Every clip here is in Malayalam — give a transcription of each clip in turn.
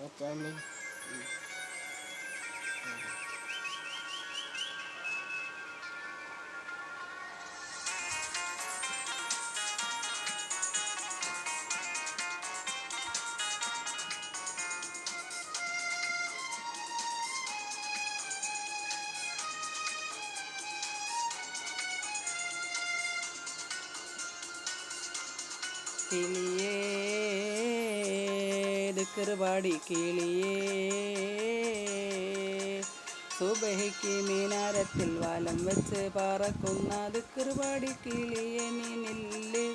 മറ്റേ കിളിയേ ദിക്കറുപാടി കിളിയേ സുബഹിക്ക് മീനാരത്തിൽ വാലം വെച്ച് പറക്കുന്ന ദിക്കറുപാടി കിളിയെ നീ നില്ല്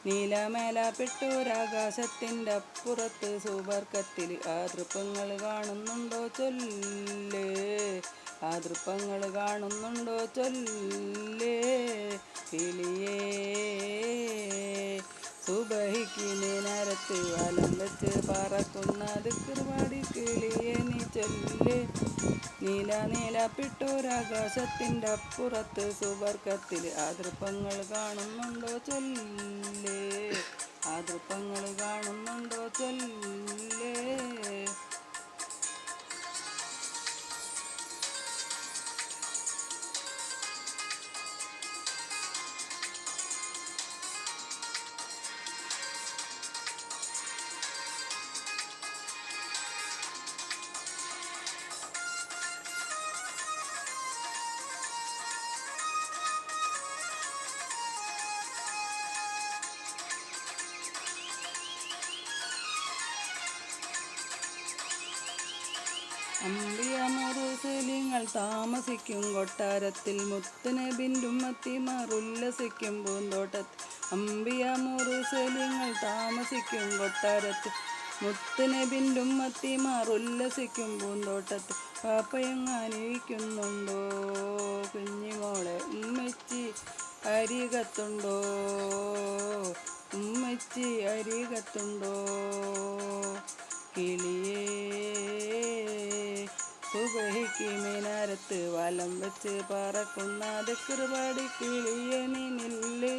നീലമേലപ്പെട്ടൊരാകാശത്തിൻ്റെ അപ്പുറത്ത് സുബർക്കത്തിൽ ആതൃപ്പങ്ങൾ കാണുന്നുണ്ടോ ചൊല്ല് ആതൃപ്പങ്ങൾ കാണുന്നുണ്ടോ ചൊല്ല് കിളിയേ സുബഹിക്ക് മീനാരത്ത് വാലം വെച്ച് പറക്കുന്ന ദിക്കറുപാടി കിളിയെ നീ ചൊല്ല് നീലപ്പെട്ടൊരാകാശത്തിൻ്റെ അപ്പുറത്ത് സുബർക്കത്തിൽ ആതൃപ്പങ്ങൾ കാണുന്നുണ്ടോ ചൊല്ല് ആതൃപ്പങ്ങൾ കാണുന്നുണ്ടോ ചൊല്ല് അമ്പിയ മുറുസലിങ്ങൾ താമസിക്കും കൊട്ടാരത്തിൽ മുത്തുനബിൻ്റെ ഉമ്മത്തിമാർ ഉല്ലസിക്കും പൂന്തോട്ടത്തിൽ അമ്പിയ മുറുസലിങ്ങൾ താമസിക്കും കൊട്ടാരത്തിൽ മുത്തുനബിൻ്റെ ഉമ്മത്തിമാർ ഉല്ലസിക്കും പൂന്തോട്ടത്തിൽ പാപ്പയങ്ങാനിരിക്കുന്നുണ്ടോ കുഞ്ഞിമോളെ ഉമ്മച്ചി അരികത്തുണ്ടോ ഉമ്മച്ചി അരികത്തുണ്ടോ കിളിയേ സുബഹിക്ക് മീനാരത്ത് വലം വെച്ച് പറക്കുന്ന ദിക്കറുപാടി കിളിയെ നീ നില്ല്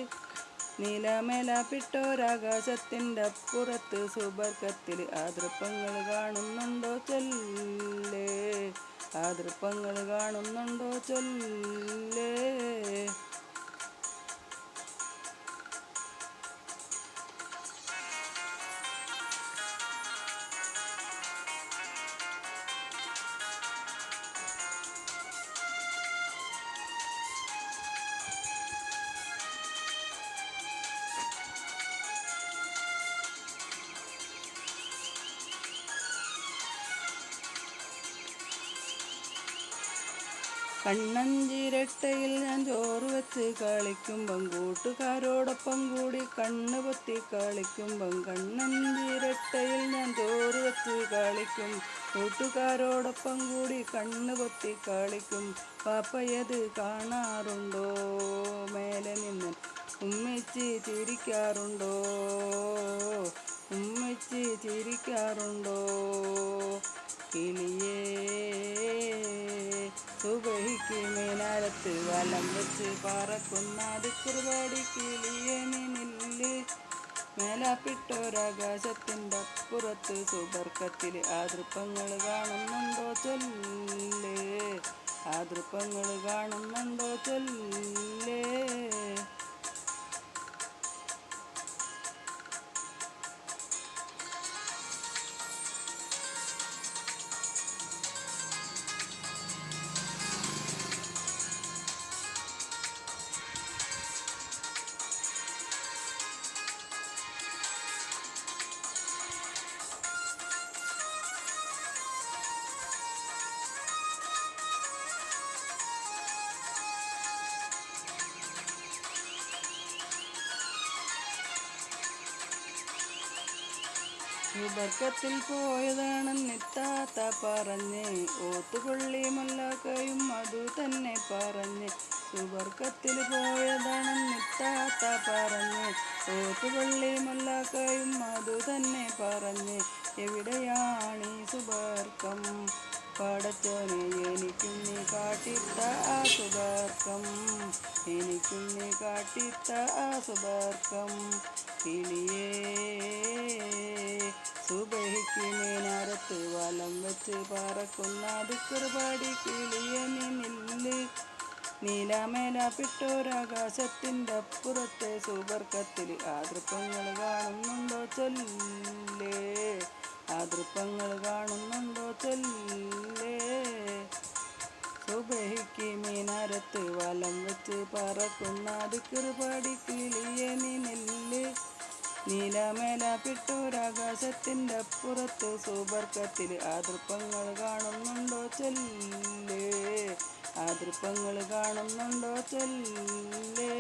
നീലമേലപ്പെട്ടൊരാകാശത്തിൻ്റെ അപ്പുറത്ത് സുബർക്കത്തിൽ ആതൃപ്പങ്ങൾ കാണുന്നുണ്ടോ ചൊല്ല് ആതൃപ്പങ്ങൾ കാണുന്നുണ്ടോ ചൊല്ല് കണ്ണഞ്ചിരട്ടയിൽ ഞാൻ ചോറ് വെച്ച് കളിക്കുമ്പം കൂട്ടുകാരോടൊപ്പം കൂടി കണ്ണ് പൊത്തി കളിക്കുമ്പം കണ്ണഞ്ചിരട്ടയിൽ ഞാൻ ചോറ് വെച്ച് കളിക്കും കൂട്ടുകാരോടൊപ്പം കൂടി കണ്ണ് പൊത്തി കളിക്കും പാപ്പയത് കാണാറുണ്ടോ മേലെ നിന്ന് ഉമ്മച്ചി ചിരിക്കാറുണ്ടോ ഉമ്മച്ചി ചിരിക്കാറുണ്ടോ കിളിയേ സുബഹിക്ക് മീനാരത്ത് വലം വെച്ച് പറക്കുന്ന ദിക്കറുപാടി കിളിയെ നീ നില്ല് മേലപ്പെട്ടൊരാകാശത്തിൻ്റെ അപ്പുറത്ത് സുബർക്കത്തിൽ ആതൃപ്പങ്ങൾ കാണുന്നുണ്ടോ ചൊല്ല് ആതൃപ്പങ്ങൾ കാണുന്നുണ്ടോ ചൊല്ല് സുബർക്കത്തിൽ പോയതാണെന്നിത്താത്ത പറഞ്ഞ് ഓത്തുപള്ളി മുല്ലാക്കയും അതു തന്നെ പറഞ്ഞ് സുബർക്കത്തിൽ പോയതാണെന്നിത്താത്ത പറഞ്ഞ് ഓത്തുപള്ളി മുല്ലാക്കയും അതു തന്നെ പറഞ്ഞ് എവിടെയാണീ സുബർക്കം പടച്ചോനെ എനിക്കും നീ കാട്ടിത്ത ആ സുബർക്കം എനിക്കും നീ കാട്ടിത്ത ആ സുബർക്കം കിളിയേ സുബഹിക്ക് മീനാരത്ത് പറക്കുന്ന ദിക്കറുപാടി കിളിയെ നീ നില്ല്. നീലാമേലാപ്പിട്ടോരാകാശത്തിൻ്റെ അപ്പുറത്തെ സുബർക്കത്തിൽ ആതൃപ്പങ്ങൾ കാണുന്നുണ്ടോ ചൊല്ലേ, ആതൃപ്പങ്ങൾ കാണുന്നുണ്ടോ ചൊല്ലേ. സുബഹിക്ക് മീനാരത്ത് വലം വെച്ച് പറക്കുന്ന ദിക്കറുപാടി കിളിയെ നീ നില്ല്. നീലാമേലാപ്പിട്ടോരാകാശത്തിൻ്റെ അപ്പുറത്ത് സുബർക്കത്തിൽ ആതൃപ്പങ്ങൾ കാണുന്നുണ്ടോ ചൊല്ലേ, ആതൃപ്പങ്ങൾ കാണുന്നുണ്ടോ ചൊല്ലേ.